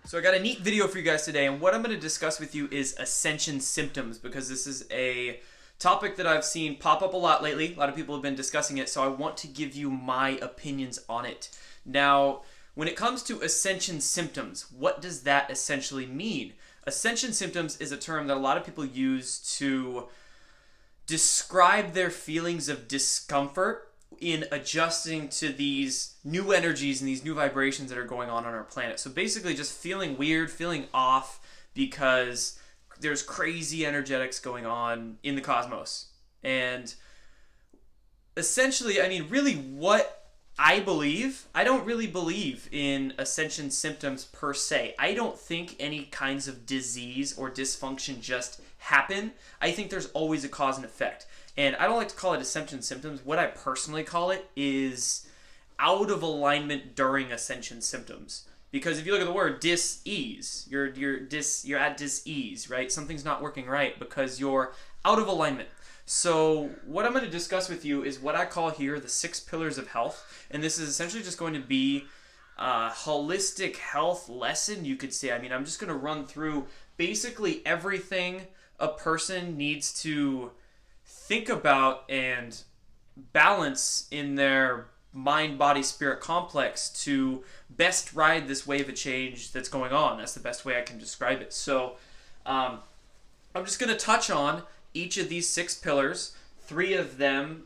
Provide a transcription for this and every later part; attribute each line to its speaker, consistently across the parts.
Speaker 1: So I got a neat video for you guys today, and what I'm going to discuss with you is Ascension symptoms, because this is a topic that I've seen pop up a lot lately. A lot of people have been discussing it, so I want to give you my opinions on it. Now, when it comes to Ascension symptoms, what does that essentially mean? Ascension symptoms is a term that a lot of people use to describe their feelings of discomfort in adjusting to these new energies and these new vibrations that are going on our planet. So basically just feeling weird, feeling off because there's crazy energetics going on in the cosmos. And essentially, I mean, really what I believe, I don't really believe in ascension symptoms per se. I don't think any kinds of disease or dysfunction just happen. I think there's always a cause and effect. And I don't like to call it ascension symptoms. What I personally call it is out of alignment during ascension symptoms. Because if you look at the word dis-ease, you're at dis-ease, right? Something's not working right because you're out of alignment. So what I'm going to discuss with you is what I call here the 6 pillars of health. And this is essentially just going to be a holistic health lesson, you could say. I mean, I'm just going to run through basically everything a person needs to think about and balance in their mind, body, spirit complex to best ride this wave of change that's going on. That's the best way I can describe it. So I'm just going to touch on each of these 6 pillars. 3 of them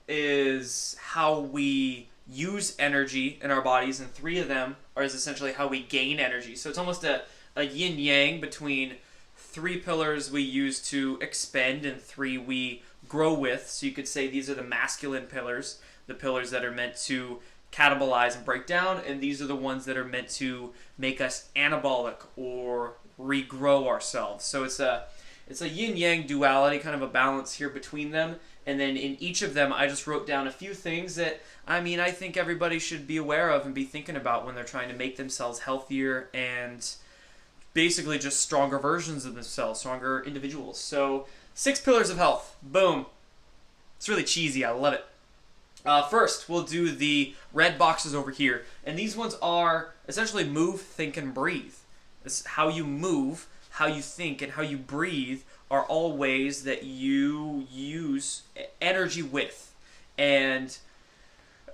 Speaker 1: is how we use energy in our bodies, and 3 of them is essentially how we gain energy. So it's almost a yin-yang between 3 pillars we use to expend and 3 we grow with. So you could say these are the masculine pillars, the pillars that are meant to catabolize and break down, and these are the ones that are meant to make us anabolic or regrow ourselves. So it's a yin-yang duality, kind of a balance here between them. And then in each of them, I just wrote down a few things that, I mean, I think everybody should be aware of and be thinking about when they're trying to make themselves healthier and basically just stronger versions of themselves, stronger individuals. So 6 pillars of health. Boom. It's really cheesy. I love it. First, we'll do the red boxes over here. And these ones are essentially move, think, and breathe. It's how you move, how you think, and how you breathe are all ways that you use energy with. And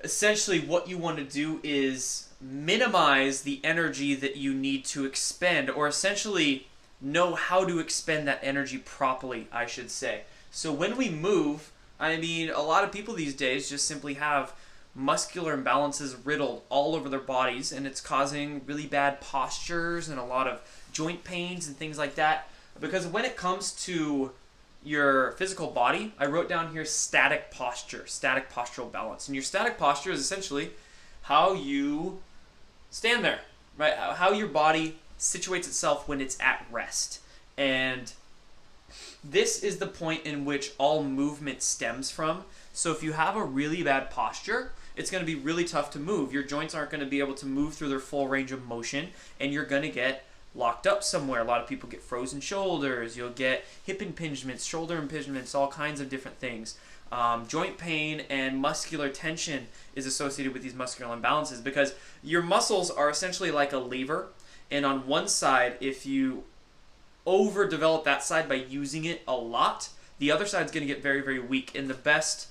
Speaker 1: essentially what you want to do is minimize the energy that you need to expend, or essentially know how to expend that energy properly, I should say. So when we move, I mean, a lot of people these days just simply have muscular imbalances riddled all over their bodies, and it's causing really bad postures and a lot of joint pains and things like that. Because when it comes to your physical body, I wrote down here static posture, static postural balance. And your static posture is essentially how you stand there, right? How your body situates itself when it's at rest. And this is the point in which all movement stems from. So if you have a really bad posture, it's going to be really tough to move. Your joints aren't going to be able to move through their full range of motion, and you're going to get locked up somewhere. A lot of people get frozen shoulders. You'll get hip impingements, shoulder impingements, all kinds of different things. Joint pain and muscular tension is associated with these muscular imbalances because your muscles are essentially like a lever. And on one side, if you overdevelop that side by using it a lot, the other side's going to get very, very weak. And the best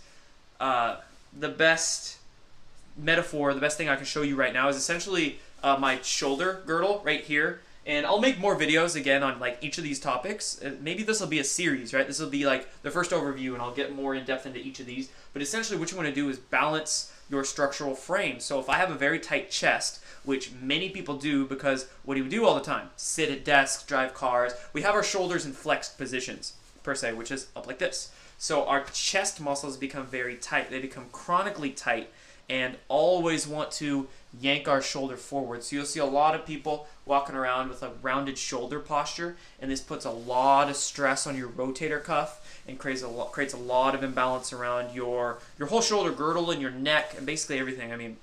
Speaker 1: metaphor, the best thing I can show you right now is essentially my shoulder girdle right here. And I'll make more videos again on like each of these topics. Maybe this will be a series, right? This will be like the first overview, and I'll get more in depth into each of these. But essentially what you want to do is balance your structural frame. So if I have a very tight chest, which many people do because what do we do all the time? Sit at desks, drive cars. We have our shoulders in flexed positions, per se, which is up like this. So our chest muscles become very tight. They become chronically tight and always want to yank our shoulder forward. So you'll see a lot of people walking around with a rounded shoulder posture, and this puts a lot of stress on your rotator cuff and creates a lot of imbalance around your whole shoulder girdle and your neck and basically everything. I mean,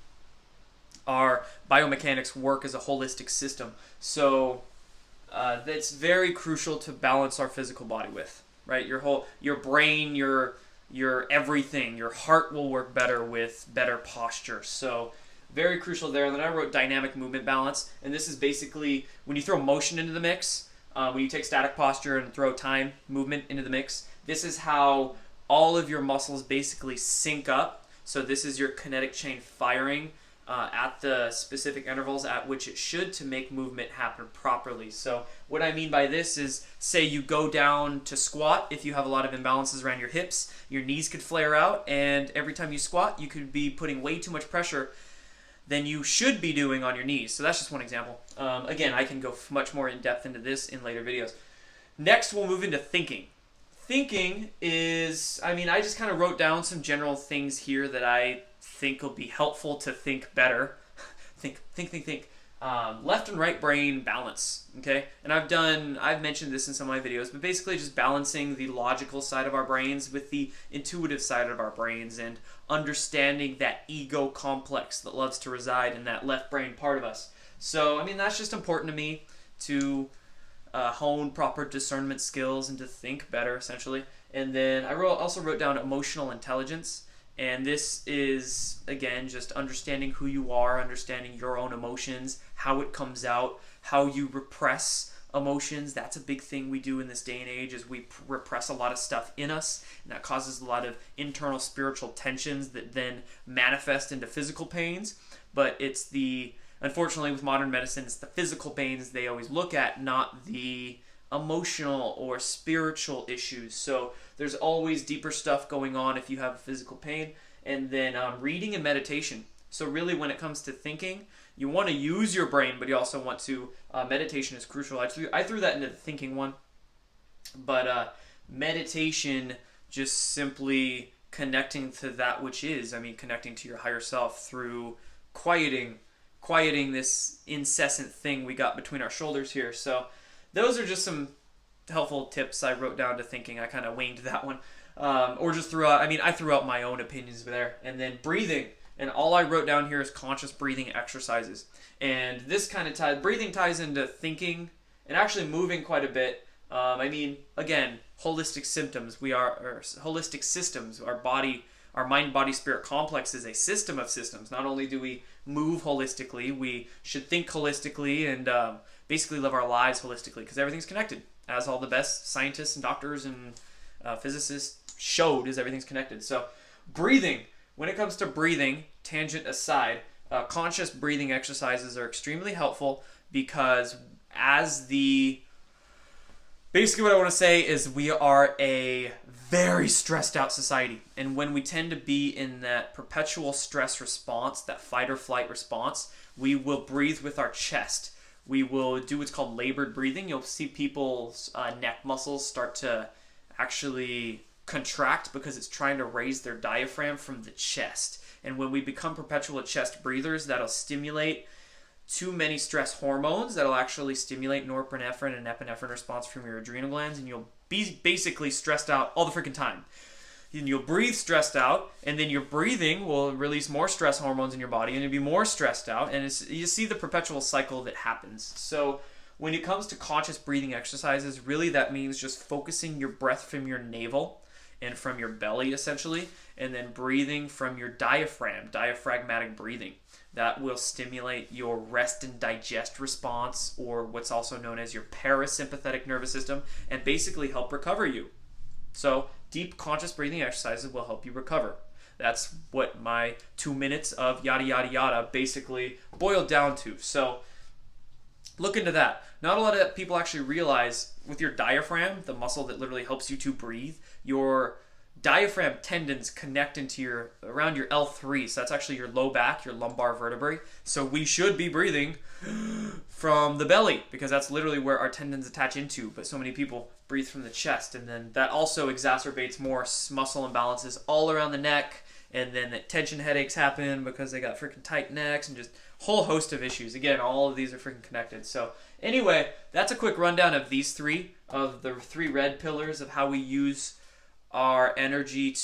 Speaker 1: our biomechanics work as a holistic system. So that's very crucial to balance our physical body with, right? Your brain, your everything, your heart will work better with better posture. So Very crucial there. And then I wrote dynamic movement balance. And this is basically when you throw motion into the mix, when you take static posture and throw time movement into the mix, this is how all of your muscles basically sync up. So this is your kinetic chain firing at the specific intervals at which it should to make movement happen properly. So what I mean by this is, say you go down to squat. If you have a lot of imbalances around your hips, your knees could flare out, and every time you squat, you could be putting way too much pressure than you should be doing on your knees. So that's just one example. Again, I can go much more in depth into this in later videos. Next, we'll move into thinking. Thinking is, I just kind of wrote down some general things here that I think will be helpful to think better. think. Left and right brain balance, okay? And I've mentioned this in some of my videos, but basically just balancing the logical side of our brains with the intuitive side of our brains and understanding that ego complex that loves to reside in that left brain part of us. So, that's just important to me to hone proper discernment skills and to think better, essentially. And then I also wrote down emotional intelligence. And this is, again, just understanding who you are, understanding your own emotions, how it comes out, how you repress emotions. That's a big thing we do in this day and age, is we repress a lot of stuff in us, and that causes a lot of internal spiritual tensions that then manifest into physical pains. But unfortunately with modern medicine, it's the physical pains they always look at, not the emotional or spiritual issues. So there's always deeper stuff going on if you have physical pain. And then reading and meditation. So really, when it comes to thinking, you want to use your brain, but you also want to, meditation is crucial. I threw that into the thinking one. But meditation, just simply connecting to that which is. Connecting to your higher self through quieting this incessant thing we got between our shoulders here. So those are just some helpful tips I wrote down to thinking. I kind of winged that one. Or just threw out, I threw out my own opinions there. And then breathing. And all I wrote down here is conscious breathing exercises. And this kind of breathing ties into thinking and actually moving quite a bit. Again, holistic symptoms. Holistic systems. Our mind, body, spirit complex is a system of systems. Not only do we move holistically, we should think holistically and basically live our lives holistically, because everything's connected. As all the best scientists and doctors and physicists showed, is everything's connected. So breathing. When it comes to breathing, tangent aside, conscious breathing exercises are extremely helpful, because basically what I want to say is we are a very stressed out society. And when we tend to be in that perpetual stress response, that fight or flight response, we will breathe with our chest. We will do what's called labored breathing. You'll see people's neck muscles start to actually contract because it's trying to raise their diaphragm from the chest. And when we become perpetual chest breathers, that'll stimulate too many stress hormones that'll actually stimulate norepinephrine and epinephrine response from your adrenal glands, and you'll be basically stressed out all the freaking time. And you'll breathe stressed out, and then your breathing will release more stress hormones in your body, and you'll be more stressed out, and you see the perpetual cycle that happens. So when it comes to conscious breathing exercises, really that means just focusing your breath from your navel and from your belly, essentially, and then breathing from your diaphragm, diaphragmatic breathing. That will stimulate your rest and digest response, or what's also known as your parasympathetic nervous system, and basically help recover you. So deep conscious breathing exercises will help you recover. That's what my 2 minutes of yada yada yada basically boiled down to. So look into that. Not a lot of people actually realize with your diaphragm, the muscle that literally helps you to breathe, your diaphragm tendons connect into around your L3, so that's actually your low back, your lumbar vertebrae. So we should be breathing from the belly, because that's literally where our tendons attach into, but so many people breathe from the chest, and then that also exacerbates more muscle imbalances all around the neck, and then the tension headaches happen because they got freaking tight necks, and just a whole host of issues. Again, all of these are freaking connected. So anyway, that's a quick rundown of the three red pillars of how we use our energy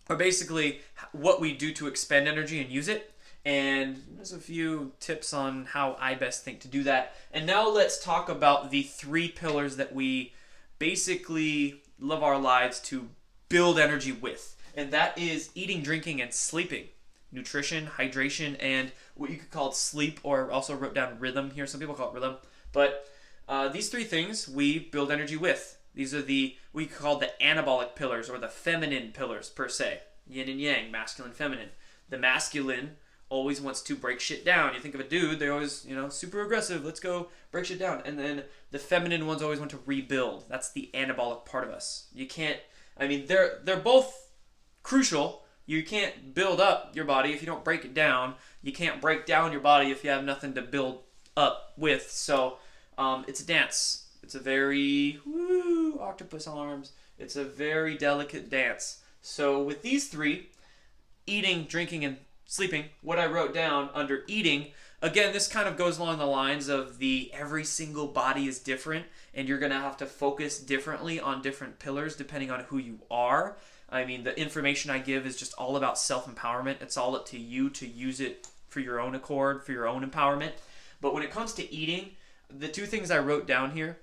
Speaker 1: or basically what we do to expend energy and use it. And there's a few tips on how I best think to do that. And now let's talk about the 3 pillars that we basically live our lives to build energy with. And that is eating, drinking, and sleeping. nutrition, hydration, and what you could call sleep, or also wrote down rhythm here. Some people call it rhythm. But these three things we build energy with. These are the, what you could call the anabolic pillars, or the feminine pillars per se. Yin and yang, masculine, feminine. The masculine always wants to break shit down. You think of a dude, they're always, super aggressive. Let's go break shit down. And then the feminine ones always want to rebuild. That's the anabolic part of us. You can't, they're both crucial. You can't build up your body if you don't break it down. You can't break down your body if you have nothing to build up with. So it's a dance. It's a very, octopus arms. It's a very delicate dance. So with these three, eating, drinking, and sleeping, what I wrote down under eating, again, this kind of goes along the lines of every single body is different, and you're going to have to focus differently on different pillars depending on who you are. The information I give is just all about self-empowerment. It's all up to you to use it for your own accord, for your own empowerment. But when it comes to eating, the two things I wrote down here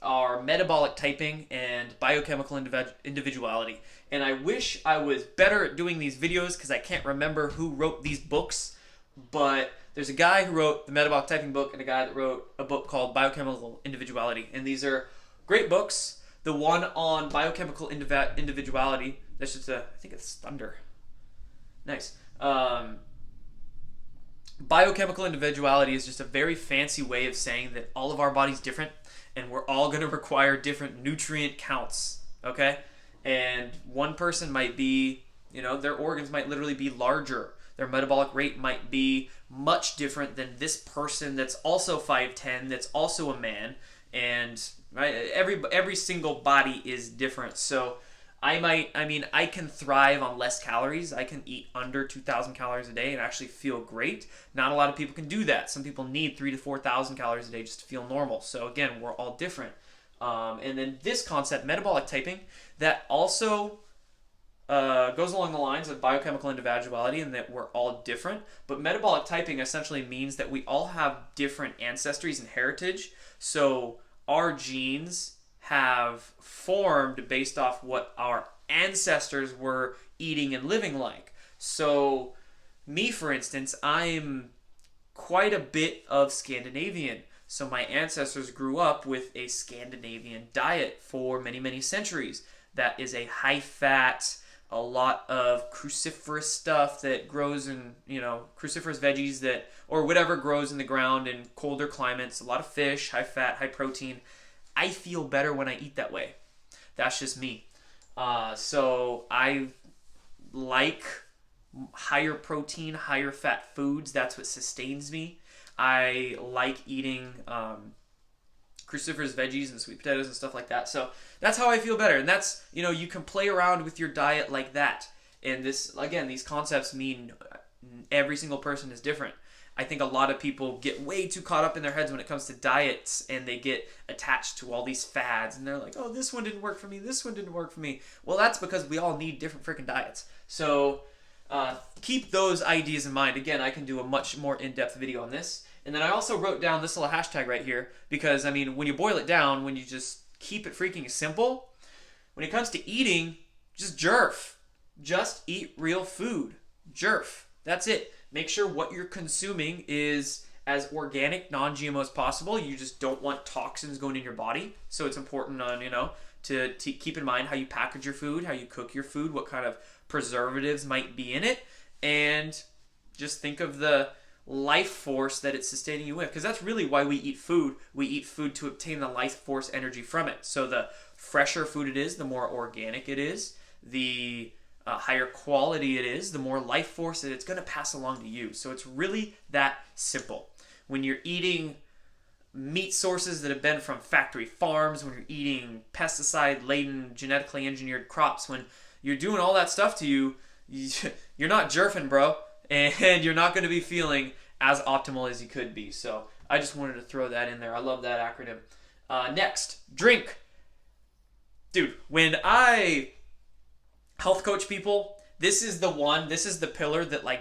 Speaker 1: are metabolic typing and biochemical individuality. And I wish I was better at doing these videos because I can't remember who wrote these books. But there's a guy who wrote the metabolic typing book and a guy that wrote a book called Biochemical Individuality. And these are great books. The one on biochemical individuality, that's just I think it's thunder. Nice. Biochemical individuality is just a very fancy way of saying that all of our body's different and we're all going to require different nutrient counts, okay? And one person might be, their organs might literally be larger. Their metabolic rate might be much different than this person that's also 5'10", that's also a man. And right, every single body is different. So I can thrive on less calories. I can eat under 2,000 calories a day and actually feel great. Not a lot of people can do that. Some people need 3,000 to 4,000 calories a day just to feel normal. So again, we're all different. And then this concept, metabolic typing, that also goes along the lines of biochemical individuality and that we're all different. But metabolic typing essentially means that we all have different ancestries and heritage. So our genes have formed based off what our ancestors were eating and living like. So me, for instance, I'm quite a bit of Scandinavian. So my ancestors grew up with a Scandinavian diet for many, many centuries. That is a high fat, a lot of cruciferous stuff that grows in, cruciferous veggies or whatever grows in the ground in colder climates. A lot of fish, high fat, high protein. I feel better when I eat that way. That's just me. So I like higher protein, higher fat foods. That's what sustains me. I like eating cruciferous veggies and sweet potatoes and stuff like that. So that's how I feel better. And that's, you can play around with your diet like that. And this, again, these concepts mean every single person is different. I think a lot of people get way too caught up in their heads when it comes to diets, and they get attached to all these fads, and they're like, oh, this one didn't work for me, this one didn't work for me. Well, that's because we all need different freaking diets. So keep those ideas in mind. Again, I can do a much more in-depth video on this. And then I also wrote down this little hashtag right here because, when you boil it down, when you just keep it freaking simple, when it comes to eating, just jerf. Just eat real food. Jerf. That's it. Make sure what you're consuming is as organic, non-GMO as possible. You just don't want toxins going in your body. So it's important to keep in mind how you package your food, how you cook your food, what kind of preservatives might be in it, and just think of the life force that it's sustaining you with. Because that's really why we eat food. We eat food to obtain the life force energy from it. So the fresher food it is, the more organic it is, the higher quality it is, the more life force that it's going to pass along to you. So it's really that simple. When you're eating meat sources that have been from factory farms, when you're eating pesticide-laden, genetically engineered crops, when you're doing all that stuff to you, you're not jerfing, bro. And you're not going to be feeling as optimal as you could be. So I just wanted to throw that in there. I love that acronym. Next, drink. Dude, when I health coach people, this is the pillar that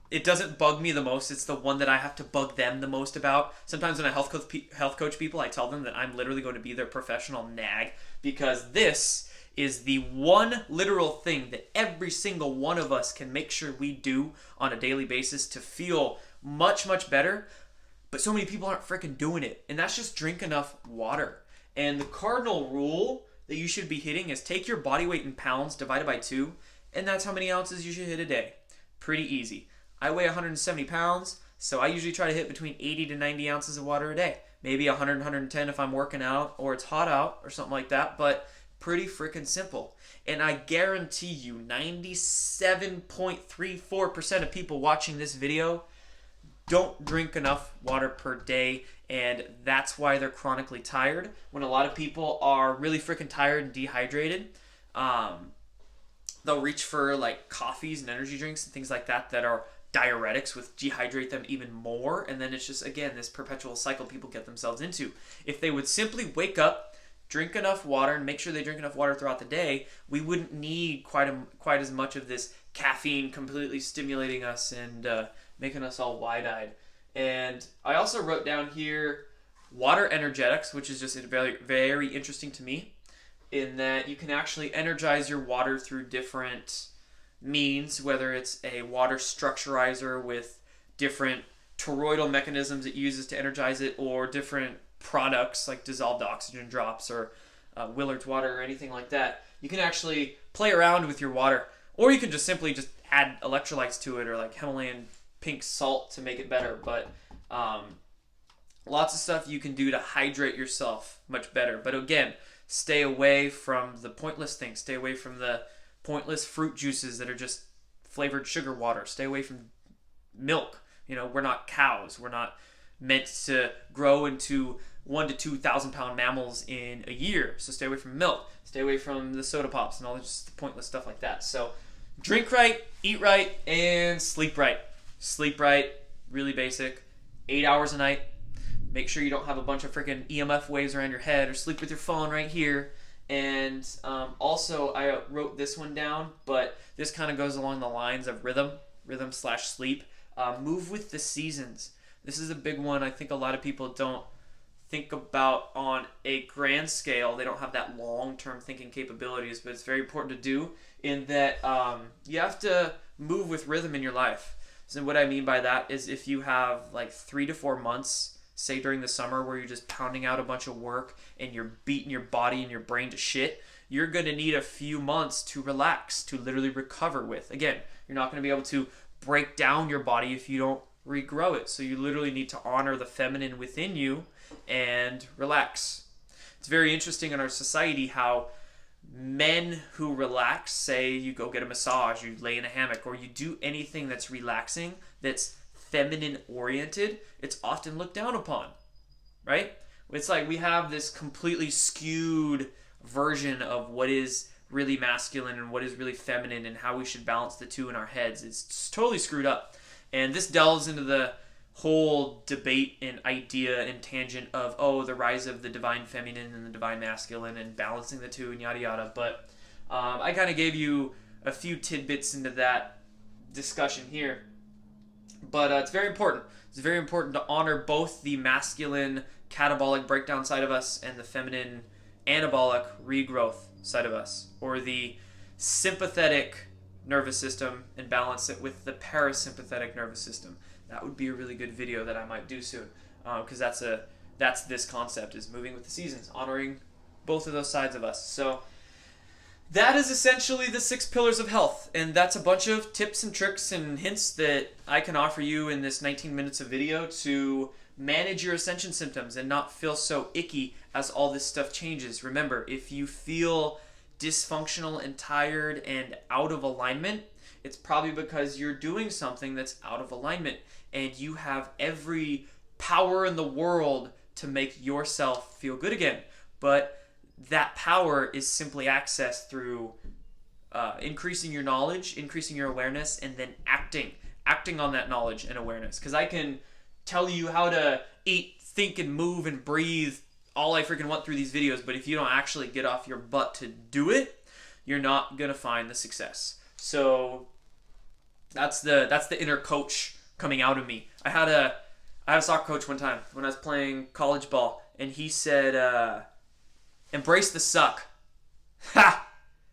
Speaker 1: it doesn't bug me the most. It's the one that I have to bug them the most about. Sometimes when I health coach people, I tell them that I'm literally going to be their professional nag because this is the one literal thing that every single one of us can make sure we do on a daily basis to feel much, much better. But so many people aren't freaking doing it. And that's just drink enough water. And the cardinal rule that you should be hitting is take your body weight in pounds divided by 2, and that's how many ounces you should hit a day. Pretty easy. I weigh 170 pounds, so I usually try to hit between 80 to 90 ounces of water a day. Maybe 100, 110 if I'm working out or it's hot out or something like that, but pretty freaking simple. And I guarantee you 97.34% of people watching this video don't drink enough water per day, and that's why they're chronically tired. When a lot of people are really freaking tired and dehydrated, they'll reach for like coffees and energy drinks and things like that are diuretics, which dehydrate them even more, and then it's just, again, this perpetual cycle people get themselves into. If they would simply wake up, drink enough water, and make sure they drink enough water throughout the day, we wouldn't need quite as much of this caffeine completely stimulating us and making us all wide-eyed. And I also wrote down here water energetics, which is just very, very interesting to me, in that you can actually energize your water through different means, whether it's a water structurizer with different toroidal mechanisms it uses to energize it, or different products like dissolved oxygen drops or Willard's water or anything like that. You can actually play around with your water, or you can just simply just add electrolytes to it, or like Himalayan pink salt to make it better. But lots of stuff you can do to hydrate yourself much better. But again, stay away from the pointless things. Stay away from the pointless fruit juices that are just flavored sugar water. Stay away from milk. You know, we're not cows. We're not meant to grow into 1,000 to 2,000 pound mammals in a year. So stay away from milk. Stay away from the soda pops and all this pointless stuff like that. So drink right, eat right, and sleep right. Sleep right, really basic. 8 hours a night. Make sure you don't have a bunch of freaking EMF waves around your head, or sleep with your phone right here. And also, I wrote this one down, but this kind of goes along the lines of rhythm/sleep. Move with the seasons. This is a big one I think a lot of people don't think about on a grand scale. They don't have that long-term thinking capabilities, but it's very important to do, in that you have to move with rhythm in your life. So what I mean by that is, if you have like 3 to 4 months, say during the summer, where you're just pounding out a bunch of work and you're beating your body and your brain to shit, you're going to need a few months to relax, to literally recover with. Again, you're not going to be able to break down your body if you don't regrow it. So you literally need to honor the feminine within you and relax. It's very interesting in our society how men who relax, say you go get a massage, you lay in a hammock, or you do anything that's relaxing, that's feminine oriented, it's often looked down upon, right? It's like we have this completely skewed version of what is really masculine and what is really feminine, and how we should balance the two in our heads. It's totally screwed up. And this delves into the whole debate and idea and tangent of, the rise of the divine feminine and the divine masculine and balancing the two and yada yada. But I kind of gave you a few tidbits into that discussion here. But it's very important. It's very important to honor both the masculine catabolic breakdown side of us and the feminine anabolic regrowth side of us, or the sympathetic nervous system, and balance it with the parasympathetic nervous system. That would be a really good video that I might do soon, because that's this concept, is moving with the seasons, honoring both of those sides of us. So that is essentially the 6 pillars of health, and that's a bunch of tips and tricks and hints that I can offer you in this 19 minutes of video to manage your Ascension symptoms and not feel so icky as all this stuff changes. Remember, if you feel dysfunctional and tired and out of alignment, it's probably because you're doing something that's out of alignment, and you have every power in the world to make yourself feel good again. But that power is simply accessed through increasing your knowledge, increasing your awareness, and then acting on that knowledge and awareness. Because I can tell you how to eat, think, and move and breathe all I freaking want through these videos, but if you don't actually get off your butt to do it, you're not gonna find the success. So that's the inner coach coming out of me. I had a soccer coach one time when I was playing college ball, and he said, embrace the suck. Ha!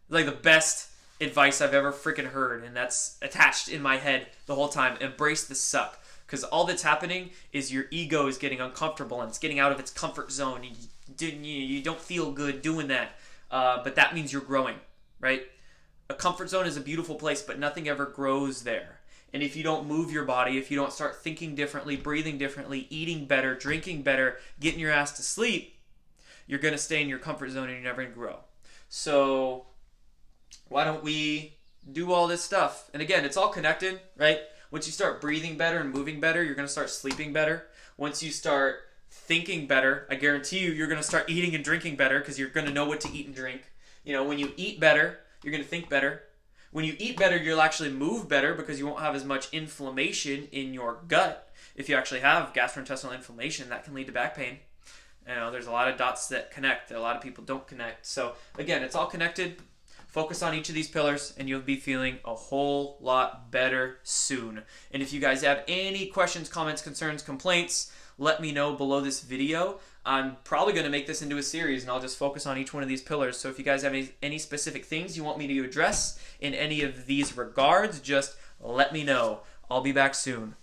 Speaker 1: Like the best advice I've ever freaking heard, and that's attached in my head the whole time. Embrace the suck. Because all that's happening is your ego is getting uncomfortable and it's getting out of its comfort zone. You don't feel good doing that. But that means you're growing, right? A comfort zone is a beautiful place, but nothing ever grows there. And if you don't move your body, if you don't start thinking differently, breathing differently, eating better, drinking better, getting your ass to sleep, you're going to stay in your comfort zone and you're never going to grow. So why don't we do all this stuff? And again, it's all connected, right? Once you start breathing better and moving better, you're going to start sleeping better. Once you start thinking better, I guarantee you, you're going to start eating and drinking better because you're going to know what to eat and drink. You know, when you eat better, you're going to think better. When you eat better, you'll actually move better because you won't have as much inflammation in your gut. If you actually have gastrointestinal inflammation, that can lead to back pain. You know, there's a lot of dots that connect that a lot of people don't connect. So again, it's all connected. Focus on each of these pillars and you'll be feeling a whole lot better soon. And if you guys have any questions, comments, concerns, complaints, let me know below this video. I'm probably going to make this into a series and I'll just focus on each one of these pillars. So if you guys have any specific things you want me to address in any of these regards, just let me know. I'll be back soon.